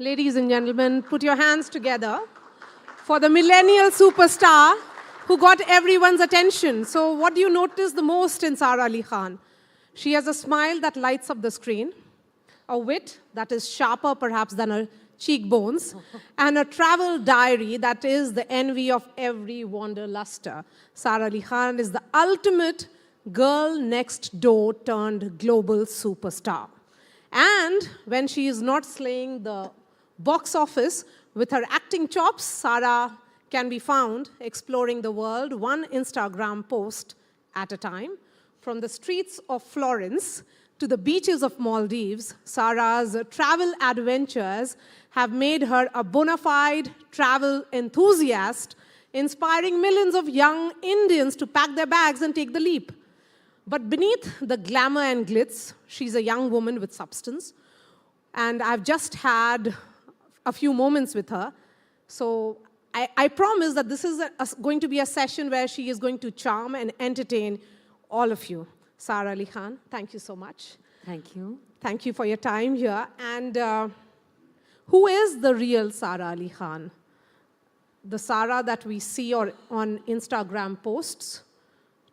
Ladies and gentlemen, put your hands together for the millennial superstar who got everyone's attention. So what do you notice the most in Sara Ali Khan? She has a smile that lights up the screen, a wit that is sharper perhaps than her cheekbones, and a travel diary that is the envy of every wanderluster. Sara Ali Khan is the ultimate girl next door turned global superstar. And when she is not slaying the box office with her acting chops, Sara can be found exploring the world one Instagram post at a time. From the streets of Florence to the beaches of Maldives, Sara's travel adventures have made her a bona fide travel enthusiast, inspiring millions of young Indians to pack their bags and take the leap. But beneath the glamour and glitz, she's a young woman with substance. And I've just had a few moments with her. So I promise that this is going to be a session where she is going to charm and entertain all of you. Sara Ali Khan, thank you so much. Thank you. Thank you for your time here. And who is the real Sara Ali Khan? The Sara that we see on Instagram posts,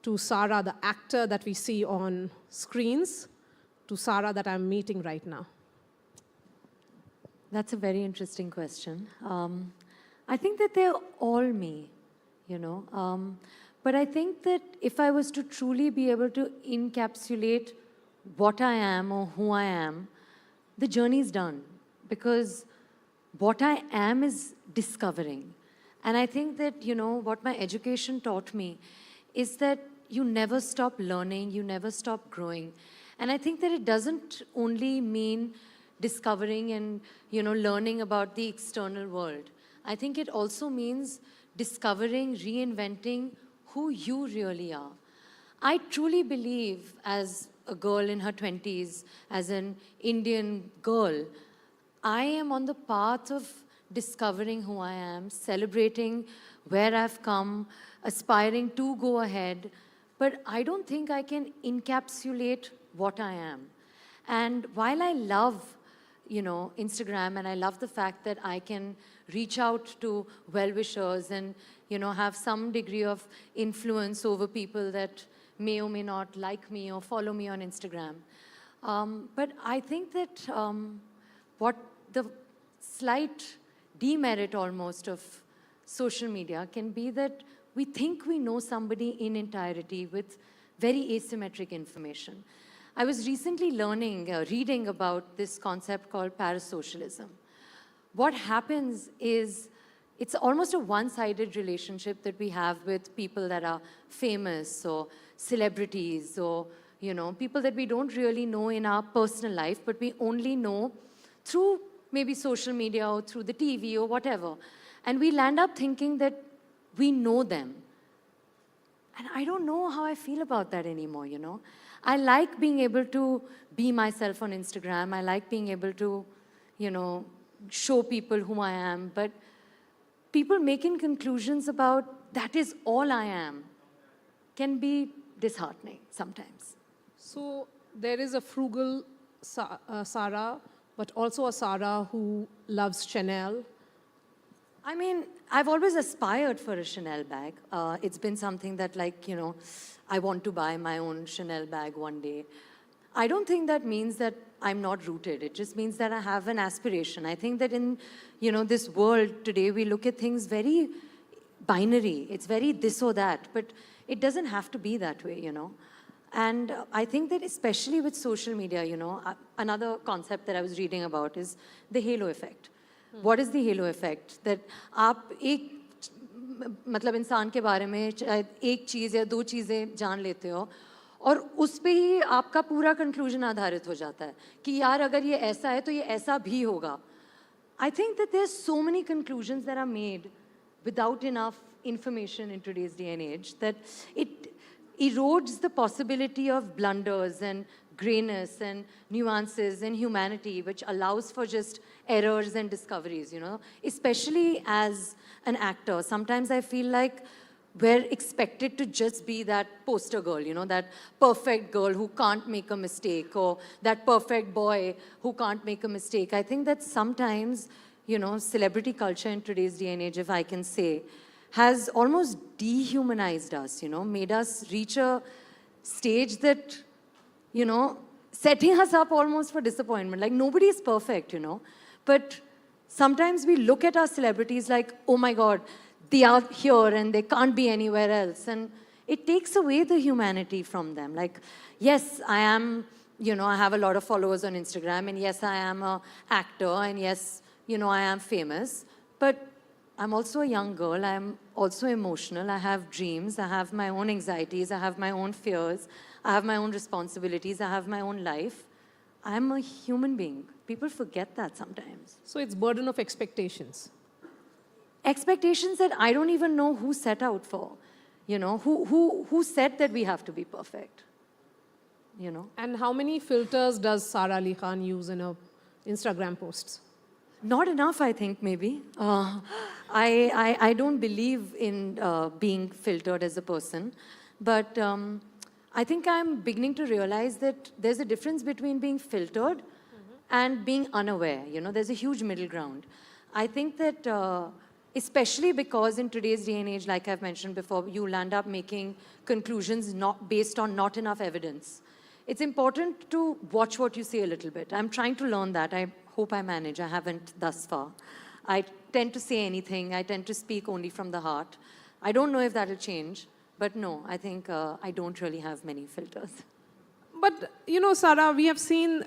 to Sara, the actor that we see on screens, to Sara that I'm meeting right now? That's a very interesting question. I think that they're all me, you know. But I think that if I was to truly be able to encapsulate what I am or who I am, the journey's done. Because what I am is discovering. And I think that, you know, what my education taught me is that you never stop learning, you never stop growing. And I think that it doesn't only mean discovering and, you know, learning about the external world. I think it also means discovering, reinventing who you really are. I truly believe, as a girl in her 20s, as an Indian girl, I am on the path of discovering who I am, celebrating where I've come, aspiring to go ahead. But I don't think I can encapsulate what I am. And while I love, you know, Instagram, and I love the fact that I can reach out to well-wishers and, you know, have some degree of influence over people that may or may not like me or follow me on Instagram. But I think that what the slight demerit almost of social media can be that we think we know somebody in entirety with very asymmetric information. I was recently reading about this concept called parasocialism. What happens is it's almost a one-sided relationship that we have with people that are famous or celebrities or, you know, people that we don't really know in our personal life, but we only know through maybe social media or through the TV or whatever. And we land up thinking that we know them. And I don't know how I feel about that anymore, you know. I like being able to be myself on Instagram. I like being able to, you know, show people who I am. But people making conclusions about that is all I am can be disheartening sometimes. So there is a frugal Sara, but also a Sara who loves Chanel. I mean, I've always aspired for a Chanel bag. It's been something that, like, you know, I want to buy my own Chanel bag one day. I don't think that means that I'm not rooted. It just means that I have an aspiration. I think that in, you know, this world today, we look at things very binary. It's very this or that, but it doesn't have to be that way, you know. And I think that especially with social media, you know, another concept that I was reading about is the halo effect. What is the halo effect? That आप एक मतलब इंसान के बारे में एक चीज़ या दो चीज़ें जान लेते हो और उस पे ही आपका पूरा conclusion आधारित हो जाता है कि यार अगर ये ऐसा है तो ये ऐसा भी होगा. I think that there's so many conclusions that are made without enough information in today's day and age that it erodes the possibility of blunders and grayness and nuances and humanity, which allows for just errors and discoveries, you know. Especially as an actor, sometimes I feel like we're expected to just be that poster girl, you know, that perfect girl who can't make a mistake, or that perfect boy who can't make a mistake. I think that sometimes, you know, celebrity culture in today's day and age, if I can say, has almost dehumanized us, you know, made us reach a stage that, you know, setting us up almost for disappointment. Like, nobody is perfect, you know. But sometimes we look at our celebrities like, oh my God, they are here and they can't be anywhere else. And it takes away the humanity from them. Like, yes, I am, you know, I have a lot of followers on Instagram, and yes, I am an actor, and yes, you know, I am famous. But I'm also a young girl. I'm also emotional. I have dreams. I have my own anxieties. I have my own fears. I have my own responsibilities. I have my own life. I'm a human being. People forget that sometimes. So it's burden of expectations. Expectations that I don't even know who set out for. You know, who said that we have to be perfect? You know? And how many filters does Sara Ali Khan use in her Instagram posts? Not enough, I think, maybe. I don't believe in being filtered as a person. But I think I'm beginning to realize that there's a difference between being filtered and being unaware. You know, there's a huge middle ground. I think that especially because in today's day and age, like I've mentioned before, you'll end up making conclusions not based on not enough evidence. It's important to watch what you say a little bit. I'm trying to learn that. I hope I manage. I haven't thus far. I tend to say anything. I tend to speak only from the heart. I don't know if that'll change, but no, I think I don't really have many filters. But, you know, Sara, we have seen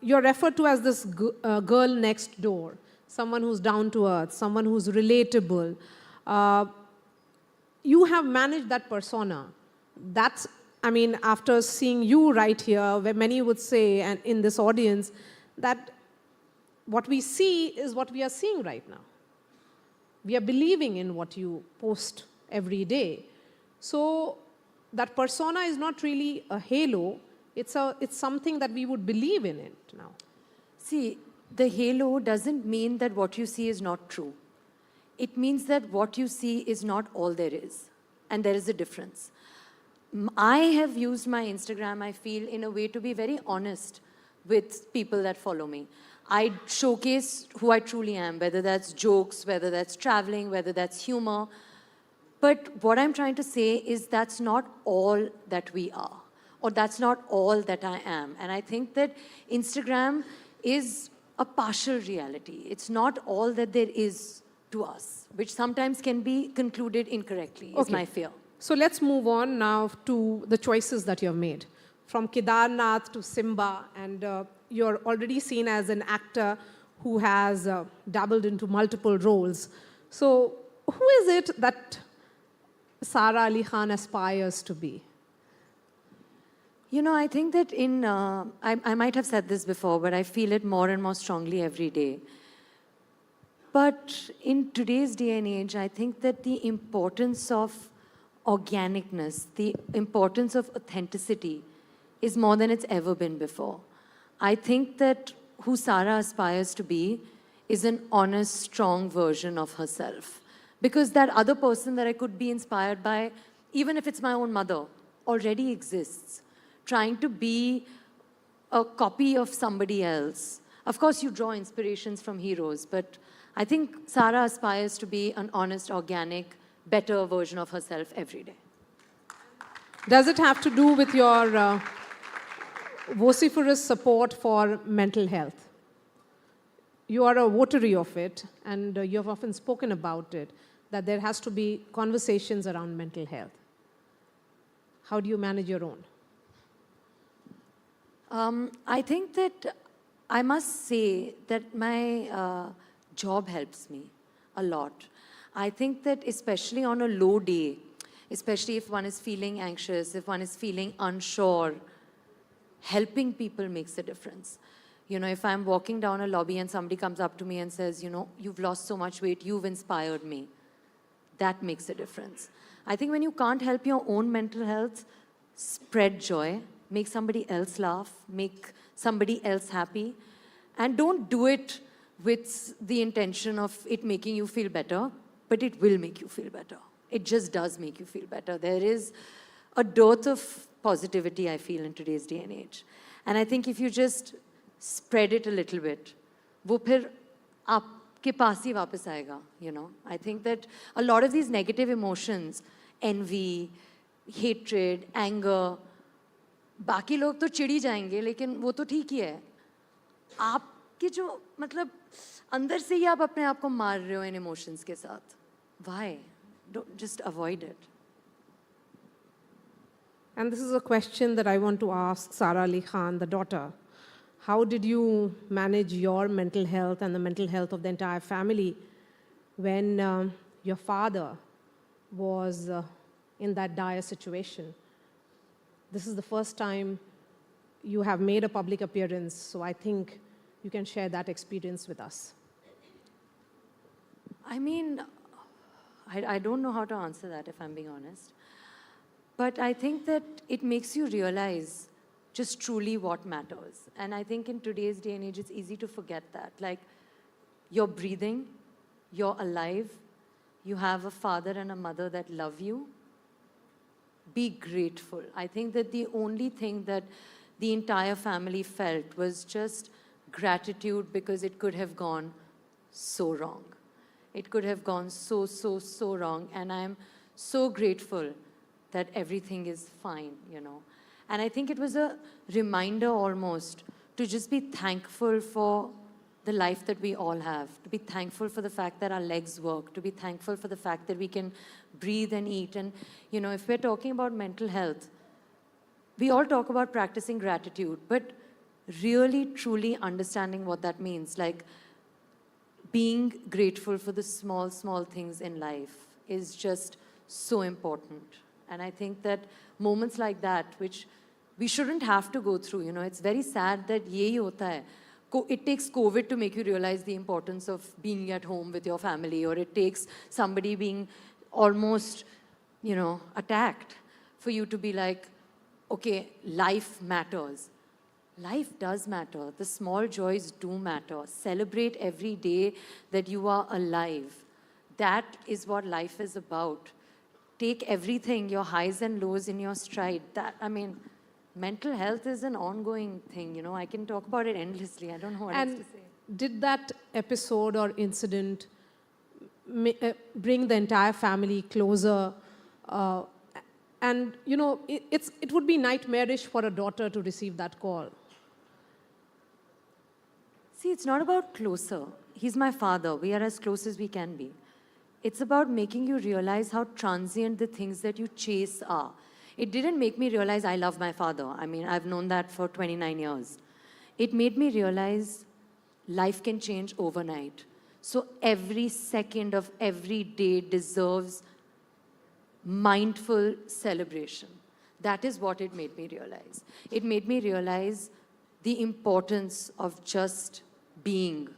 you're referred to as this girl next door, someone who's down to earth, someone who's relatable. You have managed that persona. That's, I mean, after seeing you right here, where many would say, and in this audience, that what we see is what we are seeing right now. We are believing in what you post every day. So that persona is not really a halo. It's something that we would believe in it now. See, the halo doesn't mean that what you see is not true. It means that what you see is not all there is. And there is a difference. I have used my Instagram, I feel, in a way to be very honest with people that follow me. I showcase who I truly am, whether that's jokes, whether that's traveling, whether that's humor. But what I'm trying to say is that's not all that we are, or that's not all that I am. And I think that Instagram is a partial reality. It's not all that there is to us, which sometimes can be concluded incorrectly, is my fear. So let's move on now to the choices that you have made. From Kedarnath to Simba, and you're already seen as an actor who has dabbled into multiple roles. So who is it that Sara Ali Khan aspires to be? You know, I think that I might have said this before, but I feel it more and more strongly every day. But in today's day and age, I think that the importance of organicness, the importance of authenticity is more than it's ever been before. I think that who Sara aspires to be is an honest, strong version of herself. Because that other person that I could be inspired by, even if it's my own mother, already exists. Trying to be a copy of somebody else. Of course, you draw inspirations from heroes, but I think Sara aspires to be an honest, organic, better version of herself every day. Does it have to do with your vociferous support for mental health? You are a votary of it, and you have often spoken about it, that there has to be conversations around mental health. How do you manage your own? I think that I must say that my job helps me a lot. I think that especially on a low day, especially if one is feeling anxious, if one is feeling unsure, helping people makes a difference. You know, if I'm walking down a lobby and somebody comes up to me and says, you know, you've lost so much weight, you've inspired me, that makes a difference. I think when you can't help your own mental health, spread joy, make somebody else laugh, make somebody else happy, and don't do it with the intention of it making you feel better, but it will make you feel better. it just does make you feel better. There is a dearth of positivity, I feel, in today's day and age. And I think if you just spread it a little bit, वो फिर आपके पास ही वापस आएगा, you know. I think that a lot of these negative emotions, envy, hatred, anger, बाकी लोग तो चिढ़ ही जाएंगे, लेकिन वो तो ठीक ही है. आपके जो मतलब अंदर से ही आप अपने आप को मार रहे हो इन इमोशंस के साथ. Why? Don't just avoid it. And this is a question that I want to ask Sara Ali Khan, the daughter. How did you manage your mental health and the mental health of the entire family when your father was in that dire situation? This is the first time you have made a public appearance, so I think you can share that experience with us. I mean, I don't know how to answer that, if I'm being honest. But I think that it makes you realize just truly what matters. And I think in today's day and age, it's easy to forget that. Like, you're breathing, you're alive, you have a father and a mother that love you. Be grateful. I think that the only thing that the entire family felt was just gratitude, because it could have gone so wrong. It could have gone so wrong. And I'm so grateful that everything is fine, you know. And I think it was a reminder almost to just be thankful for the life that we all have, to be thankful for the fact that our legs work, to be thankful for the fact that we can breathe and eat. And, you know, if we're talking about mental health, we all talk about practicing gratitude, but really, truly understanding what that means, like being grateful for the small things in life is just so important. And I think that moments like that, which we shouldn't have to go through, you know, it's very sad that yehi hota hai. It takes COVID to make you realize the importance of being at home with your family, or it takes somebody being almost, you know, attacked for you to be like, okay, life matters. Life does matter. The small joys do matter. Celebrate every day that you are alive. That is what life is about. Take everything, your highs and lows, in your stride. That, I mean, mental health is an ongoing thing, you know. I can talk about it endlessly. I don't know what else to say. Did that episode or incident bring the entire family closer? And, you know, it would be nightmarish for a daughter to receive that call. See, it's not about closer. He's my father. We are as close as we can be. It's about making you realize how transient the things that you chase are. It didn't make me realize I love my father. I mean, I've known that for 29 years. It made me realize life can change overnight. So every second of every day deserves mindful celebration. That is what it made me realize. It made me realize the importance of just being.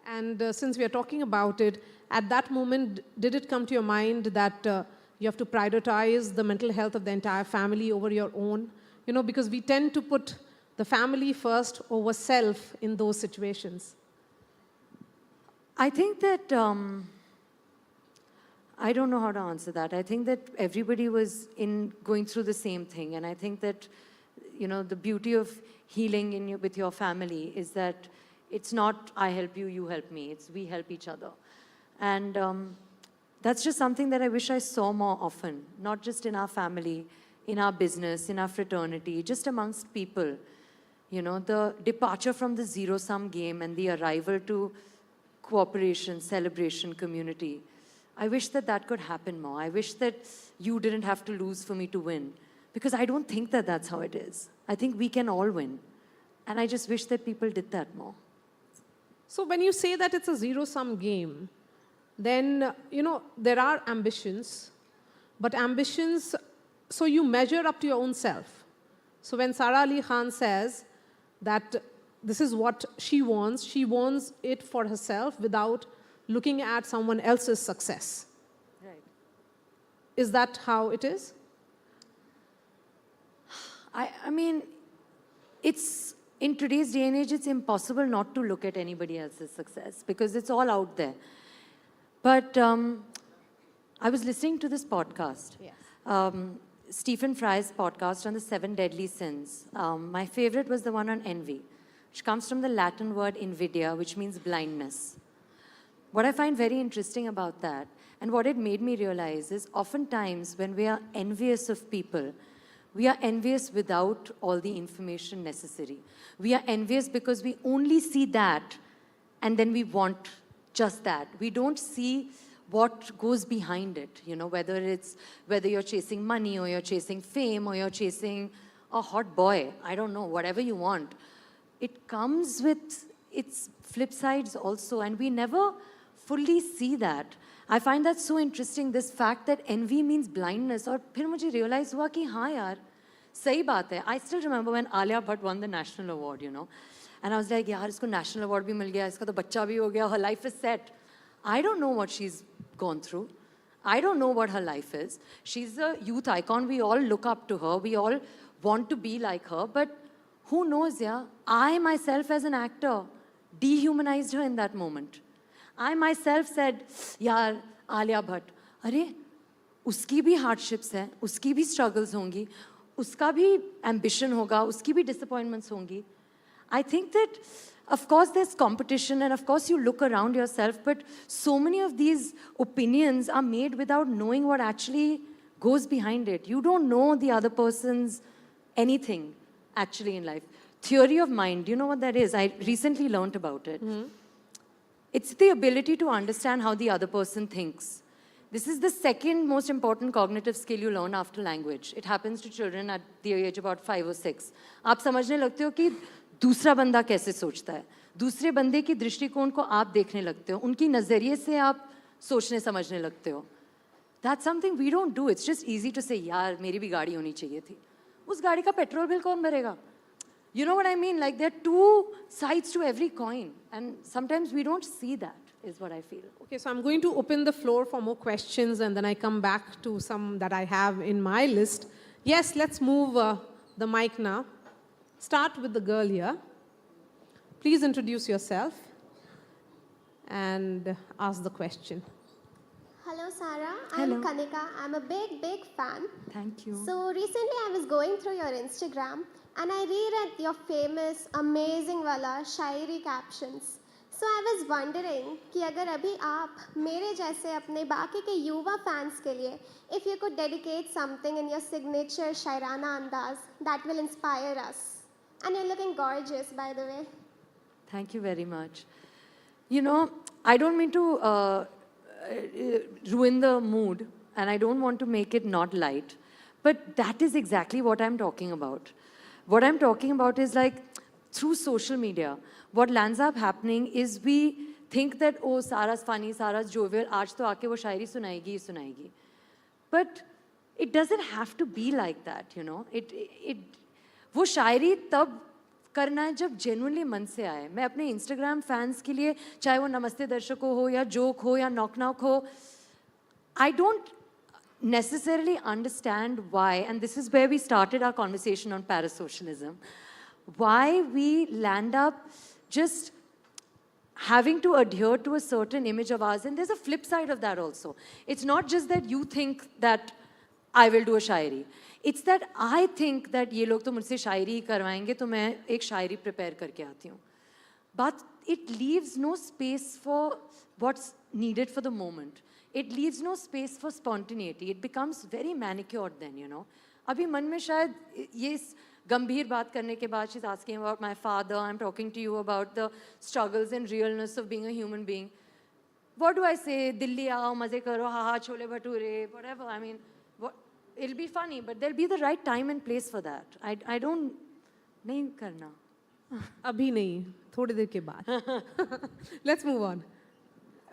And since we are talking about it, at that moment, did it come to your mind that you have to prioritize the mental health of the entire family over your own? You know, because we tend to put the family first over self in those situations. I think that, I don't know how to answer that. I think that everybody was going through the same thing. And I think that, you know, the beauty of healing with your family is that it's not I help you, you help me. It's we help each other. And that's just something that I wish I saw more often, not just in our family, in our business, in our fraternity, just amongst people. You know, the departure from the zero-sum game and the arrival to cooperation, celebration, community. I wish that that could happen more. I wish that you didn't have to lose for me to win, because I don't think that that's how it is. I think we can all win. And I just wish that people did that more. So when you say that it's a zero-sum game, then, you know, there are ambitions, but ambitions, so you measure up to your own self. So when Sara Ali Khan says that this is what she wants it for herself without looking at someone else's success. Right. Is that how it is? I mean, it's, in today's day and age, it's impossible not to look at anybody else's success because it's all out there. But I was listening to this podcast. Yes. Stephen Fry's podcast on the 7 deadly sins. My favorite was the one on envy, which comes from the Latin word invidia, which means blindness. What I find very interesting about that, and what it made me realize, is oftentimes when we are envious of people, we are envious without all the information necessary. We are envious because we only see that, and then we want just that. We don't see what goes behind it, you know, whether you're chasing money or you're chasing fame or you're chasing a hot boy, I don't know, whatever you want. It comes with its flip sides also, and we never fully see that. I find that so interesting, this fact that envy means blindness. और फिर मुझे realize हुआ कि हाँ यार, सही बात है. I still remember when Alia Bhatt won the national award, you know. And I was like, यार इसको national award भी मिल गया, इसका तो बच्चा भी हो गया, her life is set. I don't know what she's gone through. I don't know what her life is. She's a youth icon. We all look up to her. We all want to be like her. But who knows, yeah? I myself as an actor dehumanized her in that moment. I myself said, yaar, Alia Bhatt, अरे उसकी भी hardships हैं, उसकी भी struggles होंगी, उसका भी ambition होगा, उसकी भी disappointments होंगी. I think that, of course, there's competition, and of course, you look around yourself, but so many of these opinions are made without knowing what actually goes behind it. You don't know the other person's anything, actually, in life. Theory of mind, do you know what that is? I recently learned about it. It's the ability to understand how the other person thinks. This is the second most important cognitive skill you learn after language. It happens to children at the age about 5 or 6. आप समझने लगते हो कि दूसरा बंदा कैसे सोचता है, दूसरे बंदे की दृष्टिकोण को आप देखने लगते हो, उनकी नज़रिए से आप सोचने समझने लगते हो. That's something we don't do. It's just easy to say, यार मेरी भी गाड़ी होनी चाहिए थी. उस गाड़ी का पेट्रोल बिल कौन भरेगा? You know what I mean? Like there are two sides to every coin, and sometimes we don't see that, is what I feel. Okay, so I'm going to open the floor for more questions, and then I come back to some that I have in my list. Yes, let's move the mic now. Start with the girl here. Please introduce yourself and ask the question. Hello, Sarah. Hello. I'm Kanika. I'm a big fan. Thank you. So recently I was going through your Instagram and I reread your famous, amazing wala Shayari captions. So I was wondering कि अगर अभी आप मेरे जैसे अपने बाकी के युवा fans के लिए, if you could dedicate something in your signature शायराना अंदाज that will inspire us. And you're looking gorgeous, by the way. Thank you very much. You know, I don't mean to ruin the mood, and I don't want to make it not light, but that is exactly what I'm talking about. What I'm talking about is like, through social media, what lands up happening is we think that, oh, Sarah's funny, Sarah's jovial, aaj to aake wo shairi sunaegi hi sunaegi. But it doesn't have to be like that, you know. वो शायरी तब करना है जब genuinely मन से आए. मैं अपने इंस्टाग्राम फैंस के लिए, चाहे वो नमस्ते दर्शकों हो या जोक हो या नॉक नॉक हो, I don't necessarily understand why, and this is where we started our conversation on parasocialism, why we land up just having to adhere to a certain image of ours. And there's a flip side of that also. It's not just that you think that I will do a Shayari. It's that I think that ये लोग तो मुझसे शायरी ही करवाएंगे, तो मैं एक शायरी prepare करके आती हूँ. But it leaves no space for what's needed for the moment. It leaves no space for spontaneity. It becomes very manicured then, you know. अभी मन में शायद ये गंभीर बात करने के बाद, she's asking about my father, I'm talking to you about the struggles and realness of being a human being. What do I say? Delhi आओ, मजे करो, हाँ chole bhature, whatever. I mean, it'll be funny, but there'll be the right time and place for that. I don't, नहीं करना. Abhi nahi, थोड़ी देर के बाद. Let's move on.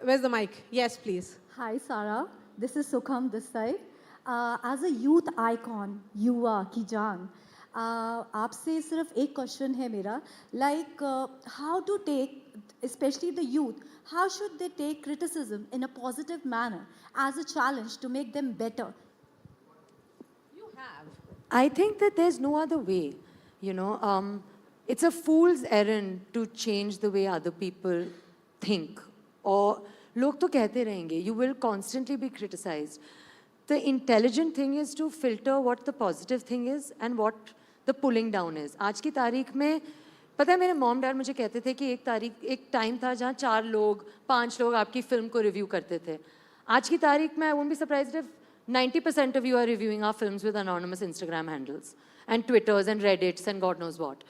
Where's the mic? Yes, please. Hi, Sarah. This is Sukham this side. As a youth icon, युवा की जान, आपसे सिर्फ एक क्वेश्चन है मेरा. Like, how to take, especially the youth, how should they take criticism in a positive manner as a challenge to make them better? I think that there's no other way, you know. It's a fool's errand to change the way other people think or लोग तो कहते रहेंगे, you will constantly be criticized. The intelligent thing is to filter what the positive thing is and what the pulling down is. आज की तारीख में पता है मेरे मॉम डैड मुझे कहते थे कि एक टाइम था जहाँ 4 लोग 5 लोग आपकी फिल्म को रिव्यू करते थे. आज की तारीख में I won't be surprised if 90% of you are reviewing our films with anonymous Instagram handles and Twitters and Reddits and God knows what.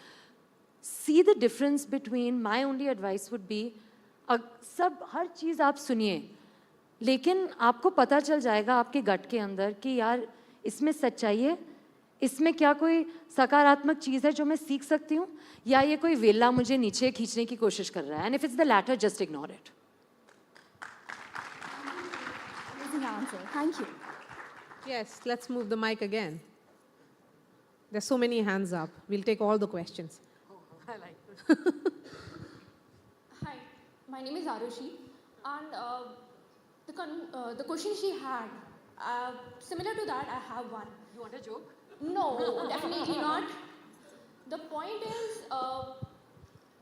See the difference between, my only advice would be, सब हर चीज़ आप सुनिए, लेकिन आपको पता चल जाएगा आपके गट के अंदर कि यार इसमें सच्चाई है, इसमें क्या कोई सकारात्मक चीज़ है जो मैं सीख सकती हूँ, या ये कोई वेला मुझे नीचे खींचने की कोशिश कर रहा है. And if it's the latter, just ignore it. Amazing answer. Thank you. Yes, let's move the mic again. There's so many hands up. We'll take all the questions. Hi, my name is Arushi, and the question she had, similar to that, I have one. You want a joke? No, definitely not. The point is,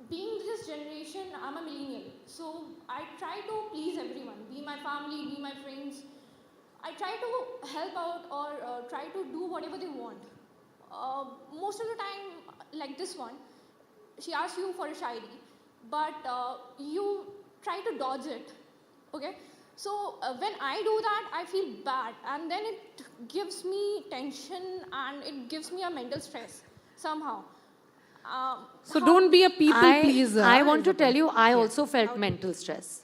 being this generation, I'm a millennial, so I try to please everyone, be my family, be my friends. I try to help out or try to do whatever they want. Most of the time, like this one, she asks you for a shairi, but you try to dodge it, okay? So when I do that, I feel bad, and then it gives me tension and it gives me a mental stress somehow. So don't be a people pleaser. I want to tell you, I also felt mental stress.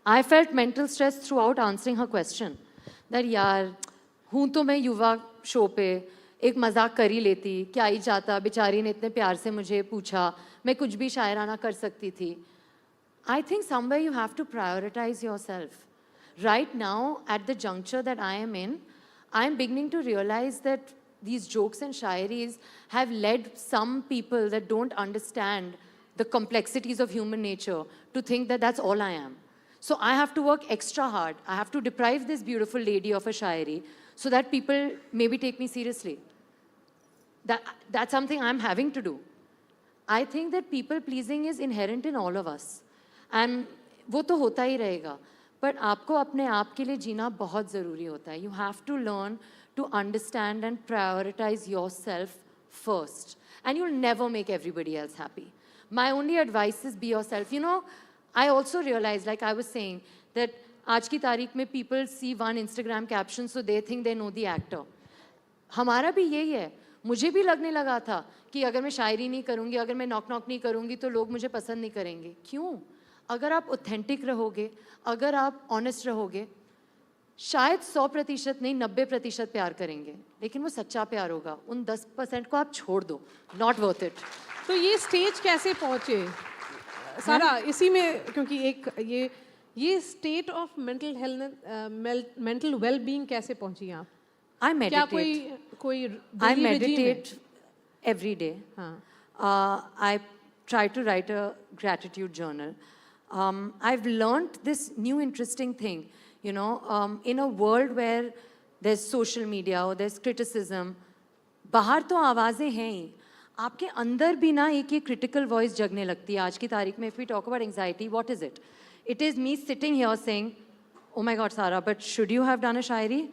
I felt mental stress throughout answering her question. That यार हूँ तो मैं युवा show पे एक मजाक कर ही लेती, क्या ही जाता, बेचारी ने इतने प्यार से मुझे पूछा, मैं कुछ भी शायराना कर सकती थी. I think somewhere you have to prioritize yourself. Right now, at the juncture that I am in, I am beginning to realize that these jokes and shairis have led some people that don't understand the complexities of human nature to think that that's all I am. So I have to work extra hard. I have to deprive this beautiful lady of a shairi so that people maybe take me seriously. That's something I'm having to do. I think that people pleasing is inherent in all of us. And वो तो होता ही रहेगा. But आपको अपने आप के लिए जीना बहुत ज़रूरी होता है. You have to learn to understand and prioritize yourself first. And you'll never make everybody else happy. My only advice is be yourself. You know, I also realized, like I was saying, that आज की तारीख में people see one Instagram caption so they think they know the actor. हमारा भी यही है. मुझे भी लगने लगा था कि अगर मैं शायरी नहीं करूँगी, अगर मैं नॉक नहीं करूँगी तो लोग मुझे पसंद नहीं करेंगे. क्यों? अगर आप ऑथेंटिक रहोगे, अगर आप ऑनेस्ट रहोगे, शायद 100% नहीं 90% प्यार करेंगे, लेकिन वो सच्चा प्यार होगा. उन 10% को आप छोड़ दो. Not worth it. तो ये स्टेज कैसे पहुँचे सारा? इसी में क्योंकि एक ये state of mental health mental well-being कैसे पहुँची आप? I meditate. क्या कोई I meditate every day. I try to write a gratitude journal. I've learned this new interesting thing, you know, in a world where there's social media or there's criticism, बाहर तो आवाज़ें हैं ही, आपके अंदर भी ना एक ये critical voice जगने लगती है. आज की तारीख में if we talk about anxiety, what is it? It is me sitting here saying, oh my God, Sara, but should you have done a shairi?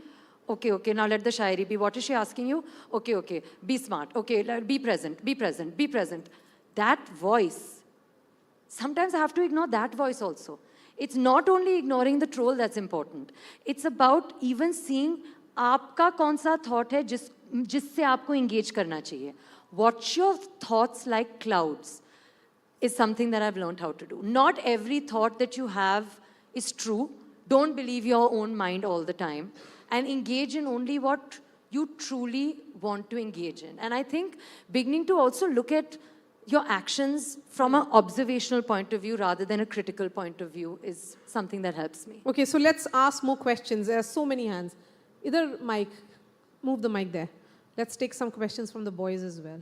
Okay, now let the shairi be. What is she asking you? Okay, be smart. Okay, be present. That voice, sometimes I have to ignore that voice also. It's not only ignoring the troll that's important. It's about even seeing आपका कौन सा thought है जिससे आपको engage करना चाहिए. Watch your thoughts like clouds is something that I've learned how to do. Not every thought that you have is true. Don't believe your own mind all the time. And engage in only what you truly want to engage in. And I think beginning to also look at your actions from an observational point of view rather than a critical point of view is something that helps me. Okay, so let's ask more questions. There are so many hands. Either mic, move the mic there. Let's take some questions from the boys as well.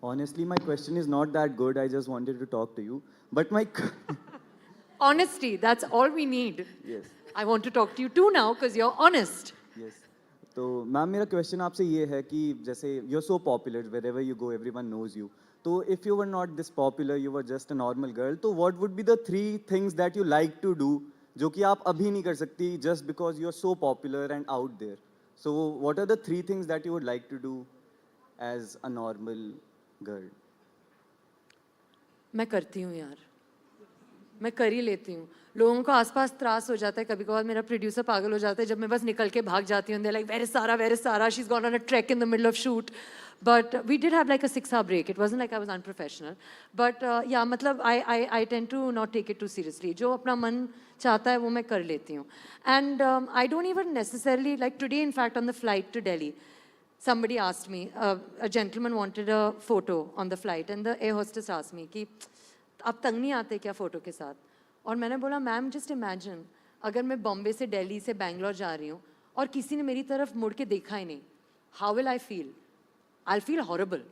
Honestly, my question is not that good. I just wanted to talk to you. But my... Honesty, that's all we need. Yes. I want to talk to you too now because you're honest. Yes. तो ma'am मेरा question आपसे ये है कि जैसे you're so popular wherever you go everyone knows you. So if you were not this popular, you were just a normal girl, so what would be the 3 things that you like to do जो कि आप अभी नहीं कर सकती just because you are so popular and out there? So what are the 3 things that you would like to do as a normal girl? मैं करती हूँ यार, मैं कर ही लेती हूँ. लोगों को आसपास त्रास हो जाता है, कभी कभार मेरा प्रोड्यूसर पागल हो जाता है जब मैं बस निकल के भाग जाती हूँ. They're like, where is Sara? She's gone on a trek in the middle of shoot. But we did have like a 6-hour break. It wasn't like I was unprofessional. But yeah, मतलब I tend to not take it too seriously. जो अपना मन चाहता है वो मैं कर लेती हूँ. And I don't even necessarily, like today in fact on the flight to Delhi, somebody asked me, a gentleman wanted a photo on the flight and the air hostess asked me कि आप तंग नहीं आते क्या photo के साथ? और मैंने बोला मैम जस्ट इमेजिन अगर मैं बॉम्बे से दिल्ली से बैंगलोर जा रही हूँ और किसी ने मेरी तरफ मुड़ के देखा ही नहीं, how will I feel? I feel horrible.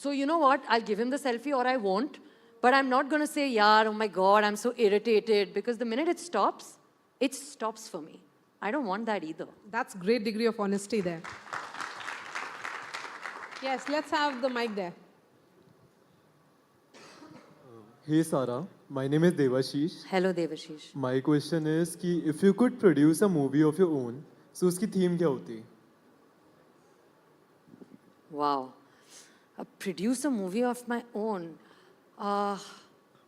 So you know what, I give him the selfie और I won't, but I am not gonna say यार oh my god I am so irritated, because the minute it stops for me. I don't want that either. That's great degree of honesty there. Yes, let's have the mic there. Hey Sara, my name is Devashish. Hello Devashish. My question is कि if you could produce a movie of your own, so उसकी theme क्या होती? Wow. Produce a movie of my own.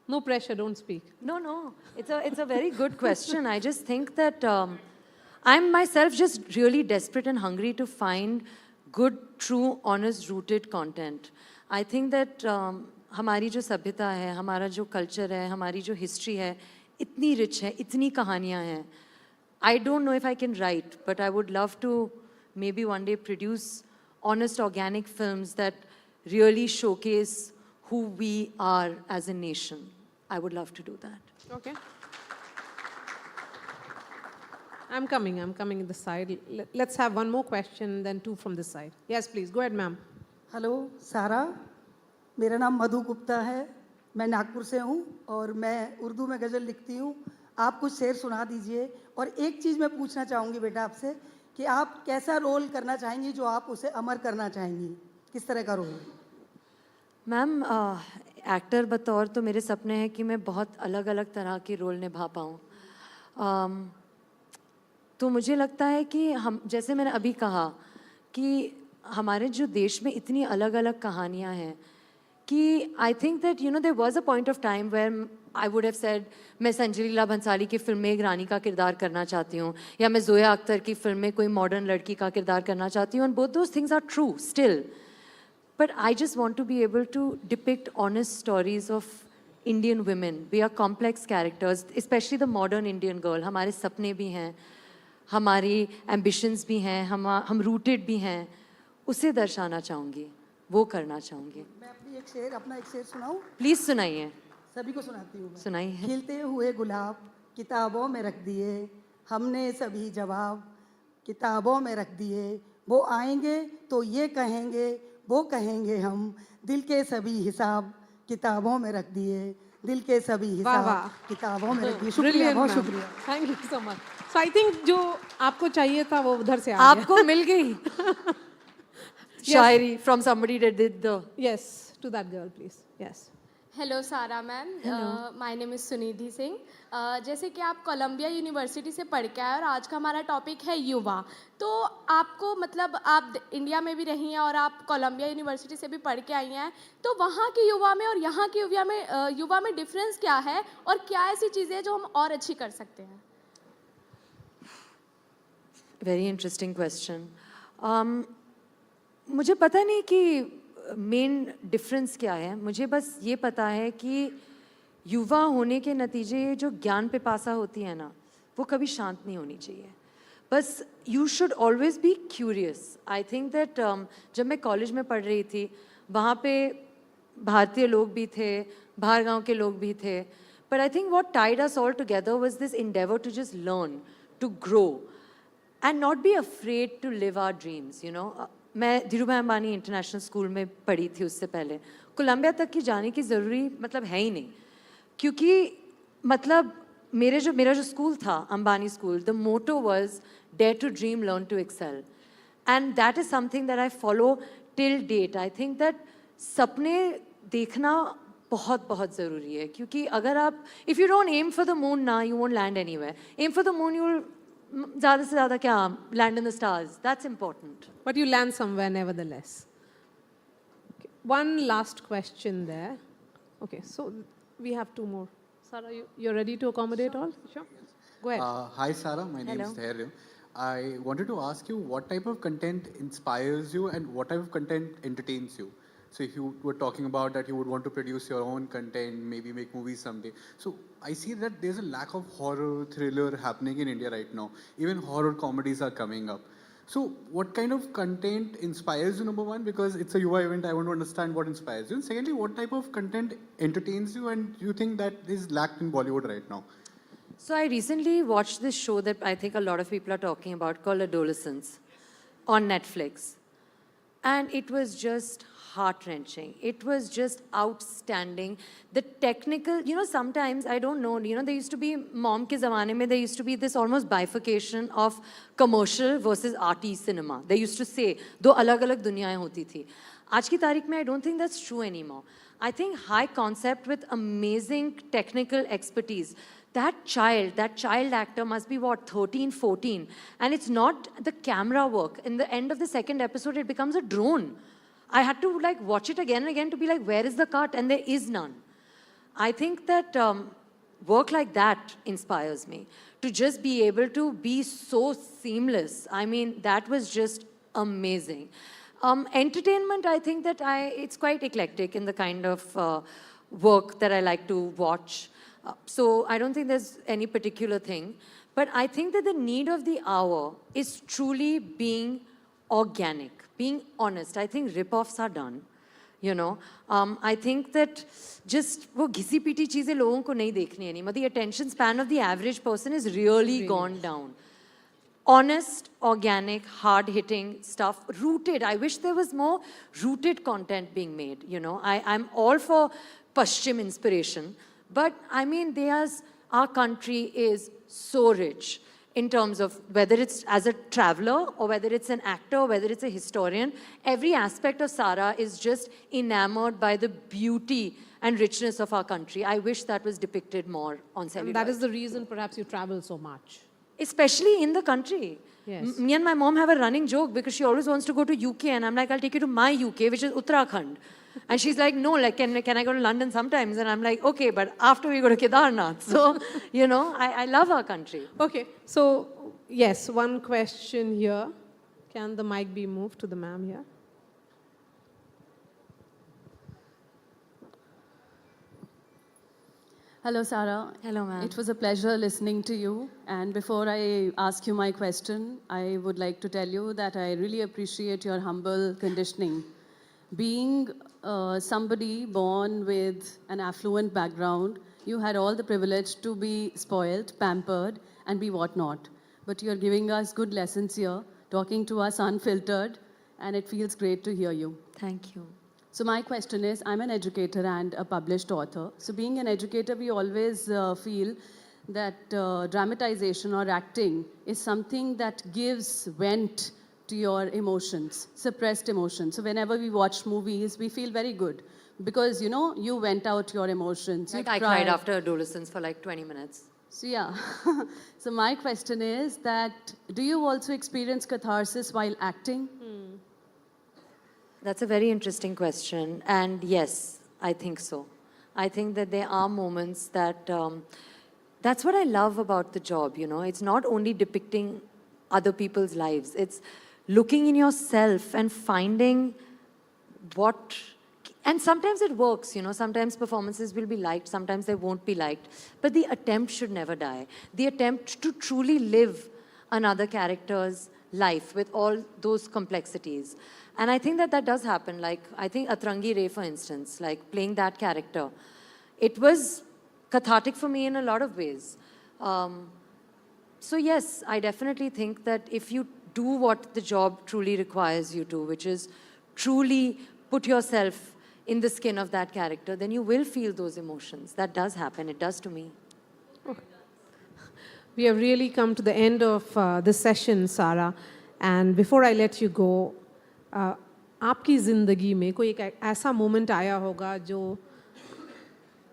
No pressure, don't speak. No. It's a very good question. I just think that I'm myself just really desperate and hungry to find good, true, honest, rooted content. I think that हमारी जो सभ्यता है, हमारा जो culture है, हमारी जो history है, इतनी रिच है, इतनी कहानियाँ हैं. I don't know if I can write, but I would love to maybe one day produce honest, organic films that really showcase who we are as a nation. I would love to do that. Okay. I'm coming this side. Let's have one more question, then 2 from this side. Yes, please. Go ahead, ma'am. Hello सारा, मेरा नाम मधु गुप्ता है, मैं नागपुर से हूँ और मैं उर्दू में गज़ल लिखती हूँ. आप कुछ शेर सुना दीजिए. और एक चीज़ मैं पूछना चाहूँगी बेटा आपसे कि आप कैसा रोल करना चाहेंगी जो आप उसे अमर करना चाहेंगी, किस तरह का रोल? मैम, एक्टर बतौर तो मेरे सपने हैं कि मैं बहुत अलग अलग तरह के रोल निभा पाऊँ. तो मुझे लगता है कि हम, जैसे मैंने अभी कहा कि हमारे जो देश में इतनी अलग अलग कहानियाँ हैं कि I think that you know there was a point of time where I would have said मैं संजय लीला भंसाली की फिल्म में एक रानी का किरदार करना चाहती हूँ, या मैं जोया अख्तर की फिल्म में कोई मॉडर्न लड़की का किरदार करना चाहती हूँ. And both those things are true still, but I just want to be able to depict honest stories of Indian women. We are complex characters, specially the modern Indian girl. हमारे सपने भी हैं, हमारी एम्बिशंस भी हैं, हम rooted भी हैं. उसे दर्शाना चाहूँगी, वो करना चाहूँगी. मैं अपना एक शेर सुनाऊँ? प्लीज़ सुनाइए. सभी को सुनाती हूँ मैं. सुनाइए. खिलते हुए गुलाब किताबों में रख दिए हमने सभी जवाब, किताबों में रख दिए. वो आएंगे तो ये कहेंगे, वो कहेंगे हम, दिल के सभी हिसाब किताबों में रख दिए. दिल के सभी हिसाब किताबों में रख दिए. शुक्रिया, बहुत शुक्रिया. Thank you so much. So I think जो आपको चाहिए था वो उधर से आ गया. आपको मिल गई शायरी from somebody that did the. Yes, to that girl, please. Yes. Hello Sara ma'am, my name is Sunidhi Singh. जैसे कि आप कोलंबिया यूनिवर्सिटी से पढ़ के आए और आज का हमारा टॉपिक है युवा, तो आपको मतलब आप इंडिया में भी रही हैं और आप कोलंबिया यूनिवर्सिटी से भी पढ़ के आई हैं, तो वहाँ के युवा में और यहाँ के युवा में डिफरेंस क्या है और क्या ऐसी चीज़ें हैं जो हम और अच्छी कर सकते हैं? Very interesting question. मुझे पता नहीं कि मेन डिफरेंस क्या है. मुझे बस ये पता है कि युवा होने के नतीजे जो ज्ञान पिपासा होती है ना, वो कभी शांत नहीं होनी चाहिए. बस you should always be curious. I think that जब मैं कॉलेज में पढ़ रही थी वहाँ पे भारतीय लोग भी थे, बाहर गांव के लोग भी थे, but I think what tied us all together was this endeavour to just learn, to grow and not be afraid to live our dreams, you know. मैं धीरूभाई अंबानी इंटरनेशनल स्कूल में पढ़ी थी, उससे पहले कोलंबिया तक की जाने की ज़रूरी मतलब है ही नहीं, क्योंकि मतलब मेरा जो स्कूल था Ambani school, the motto was dare to dream, learn to excel, and that is something that I follow till date. I think that सपने देखना बहुत बहुत ज़रूरी है क्योंकि अगर आप if you don't aim for the moon ना you won't land anywhere aim for the moon you will ज़्यादा से ज़्यादा क्या land in the stars that's important But you land somewhere nevertheless. Okay. One last question there. Okay, so we have two more. Sarah, you're ready to accommodate all? Sure. Go ahead. Hi, Sarah. My name is Hello. Dhairya. I wanted to ask you what type of content inspires you and what type of content entertains you. So, if you were talking about that you would want to produce your own content, maybe make movies someday. So, I see that there's a lack of horror thriller happening in India right now. Even horror comedies are coming up. So, what kind of content inspires you, number one? Because it's a UA event, I want to understand what inspires you. And secondly, what type of content entertains you and you think that is lacked in Bollywood right now? So I recently watched this show that I think a lot of people are talking about called Adolescence on Netflix. And it was just heart-wrenching. It was just outstanding. The technical, sometimes, I don't know, there used to be, mom ke zamane mein, there used to be this almost bifurcation of commercial versus arty cinema. They used to say, do alag-alag duniyaएं hoti thi. Aaj ki tarikh mein, I don't think that's true anymore. I think high concept with amazing technical expertise. That child actor must be what, 13, 14. And it's not the camera work. In the end of the second episode, it becomes a drone. I had to watch it again and again to be like, where is the cut? And there is none. I think that work like that inspires me. To just be able to be so seamless. I mean, that was just amazing. Entertainment, I think that it's quite eclectic in the kind of work that I like to watch. So I don't think there's any particular thing. But I think that the need of the hour is truly being organic, being honest. I think rip-offs are done. I think that just वो घिसी-पीटी चीज़ें लोगों को नहीं देखनी है anymore. The attention span of the average person is really gone down. Honest, organic, hard-hitting stuff, rooted. I wish there was more rooted content being made. I'm all for Paschim inspiration. But I mean, our country is so rich in terms of whether it's as a traveler or whether it's an actor or whether it's a historian. Every aspect of Sara is just enamored by the beauty and richness of our country. I wish that was depicted more on celluloid. And that is the reason perhaps you travel so much. Especially in the country. Yes. Me and my mom have a running joke because she always wants to go to UK and I'm like, I'll take you to my UK, which is Uttarakhand. And she's like, no, can I go to London sometimes? And I'm like, okay, but after we go to Kedarnath. So, I love our country. Okay, so yes, one question here. Can the mic be moved to the ma'am here? Hello, Sarah. Hello, ma'am. It was a pleasure listening to you. And before I ask you my question, I would like to tell you that I really appreciate your humble conditioning. Being somebody born with an affluent background, you had all the privilege to be spoiled, pampered, and be whatnot. But you're giving us good lessons here, talking to us unfiltered, and it feels great to hear you. Thank you. So my question is, I'm an educator and a published author. So being an educator, we always feel that dramatization or acting is something that gives vent to your emotions, suppressed emotions. So whenever we watch movies, we feel very good because, you vent out your emotions. Like you I cry. cried after Adolescence for like 20 minutes. So yeah. So my question is that, do you also experience catharsis while acting? That's a very interesting question. And yes, I think so. I think that there are moments that, that's what I love about the job, It's not only depicting other people's lives. It's looking in yourself and finding what, and sometimes it works, Sometimes performances will be liked, sometimes they won't be liked. But the attempt should never die. The attempt to truly live another character's life with all those complexities. And I think that does happen. Like, I think Atrangi Ray, for instance, like playing that character, it was cathartic for me in a lot of ways. So yes, I definitely think that if you do what the job truly requires you to, which is truly put yourself in the skin of that character, then you will feel those emotions. That does happen. It does to me. We have really come to the end of this session, Sarah. And before I let you go, आपकी ज़िंदगी में कोई एक ऐसा moment आया होगा जो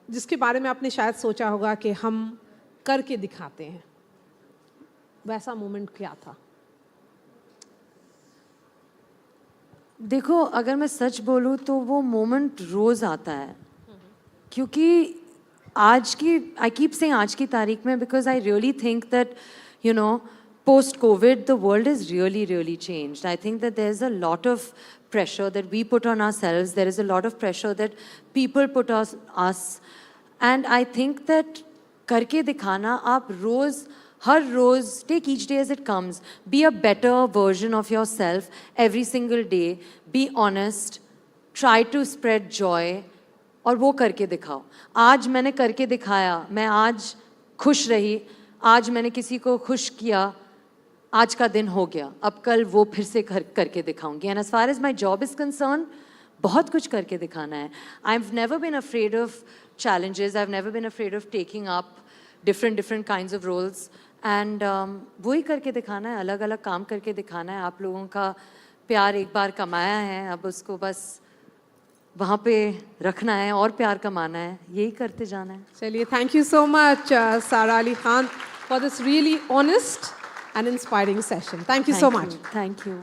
जिसके बारे में आपने शायद सोचा होगा कि हम करके दिखाते हैं, वैसा मोमेंट क्या था? देखो, अगर मैं सच बोलूँ तो वो मोमेंट रोज़ आता है, क्योंकि आज की, आई कीप सेइंग आज की तारीख में, because I really think that you no post COVID the world has really changed. I think that there's a lot of pressure that we put on ourselves, there is a lot of pressure that people put on us, and I think that करके दिखाना, आप रोज़, हर रोज़, take each day as it comes, be a better version of yourself every single day, be honest, try to spread joy, और वो करके दिखाओ. आज मैंने करके दिखाया, मैं आज खुश रही, आज मैंने किसी को खुश किया, आज का दिन हो गया, अब कल वो फिर से करके दिखाऊंगी. And as far as my job is concern, बहुत कुछ करके दिखाना है. I have never been afraid of challenges, I've never been afraid of taking up different kinds of roles, and वही करके दिखाना है, अलग अलग काम करके दिखाना है. आप लोगों का प्यार एक बार कमाया है, अब उसको बस वहाँ पे रखना है और प्यार कमाना है, यही करते जाना है. चलिए, थैंक यू सो मच सारा Ali Khan for this really honest and inspiring session. Thank you so much. Thank you.